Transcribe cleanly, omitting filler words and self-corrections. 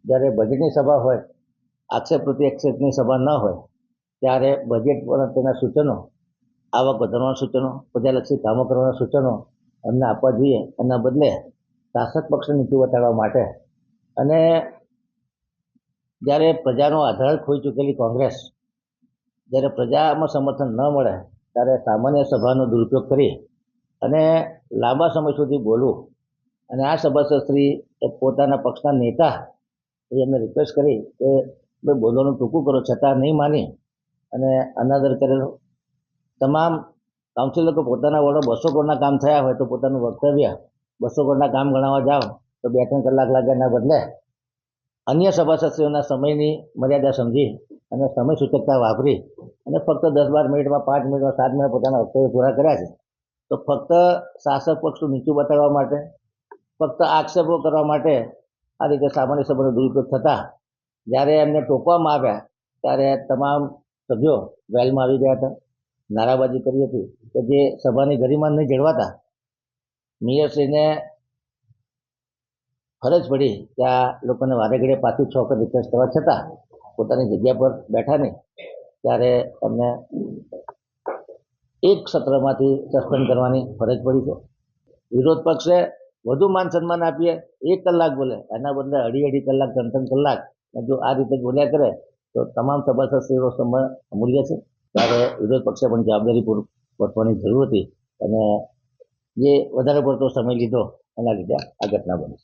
જ્યારે બજેટની સભા હોય, આક્ષેપ પ્રત્યાક્ષેપની સભા ન હોય ત્યારે બજેટ પર તેના સૂચનો, આવક વધારવાના સૂચનો, પ્રજાલક્ષી કામો કરવાના સૂચનો એમને આપવા જોઈએ. એના બદલે શાસક પક્ષને નીચું બતાડવા માટે અને જ્યારે પ્રજાનો આધાર ખોઈ ચૂકેલી કોંગ્રેસ, જ્યારે પ્રજામાં સમર્થન ન મળે ત્યારે સામાન્ય સભાનો દુરુપયોગ કરી અને લાંબા સમય સુધી બોલવું. અને આ સભાસદશ્રી પોતાના પક્ષના નેતા એમને રિક્વેસ્ટ કરી કે ભાઈ બોલવાનું ટૂંકું કરો, છતાં નહીં માની અને અનાદર કરેલો. તમામ કાઉન્સિલરો પોતાના વડો 200 કરોડના કામ થયા હોય તો પોતાનું વક્તવ્ય 200 કરોડના કામ ગણાવવા જાઓ તો 2-3 કલાક લાગે. એના બદલે અન્ય સભાસદશ્રીઓના સમયની મર્યાદા સમજી અને સમય સૂચકતા વાપરી અને ફક્ત 10-12 મિનિટમાં, 5 મિનિટમાં, 7 મિનિટ પોતાના વક્તવ્ય પૂરા કર્યા છે. તો ફક્ત શાસક પક્ષનું નીચું બતાવવા માટે, ફક્ત આક્ષેપો કરવા માટે આ રીતે સામાન્ય સભાનો દુરુપયોગ થતા જ્યારે એમને ટોકવામાં આવ્યા ત્યારે તમામ સભ્યો વેલમાં આવી ગયા હતા, નારાબાજી કરી હતી કે જે સભાની ગરિમા નહીં જળવાતા મેયરશ્રીને ફરજ પડી કે આ લોકોને વારે ઘડીએ પાછું 6 વખત રિક્વેસ્ટ કરવા છતાં પોતાની જગ્યા પર બેઠા નહીં. ત્યારે એમને એક સત્રમાંથી સસ્પેન્ડ કરવાની ફરજ પડી છે. વિરોધ પક્ષે વધુ માન સન્માન આપીએ, 1 કલાક બોલે, એના બદલે 2.5 કલાક, 3 કલાક જો આ રીતે બોલ્યા કરે તો તમામ સભાસદશ્રીઓ સમય અમૂલ્ય છે. ત્યારે વિરોધ પક્ષે પણ જવાબદારીપૂર્વક વર્તવાની જરૂર હતી અને જે વધારે પડતો સમય લીધો એના લીધે આ ઘટના બની.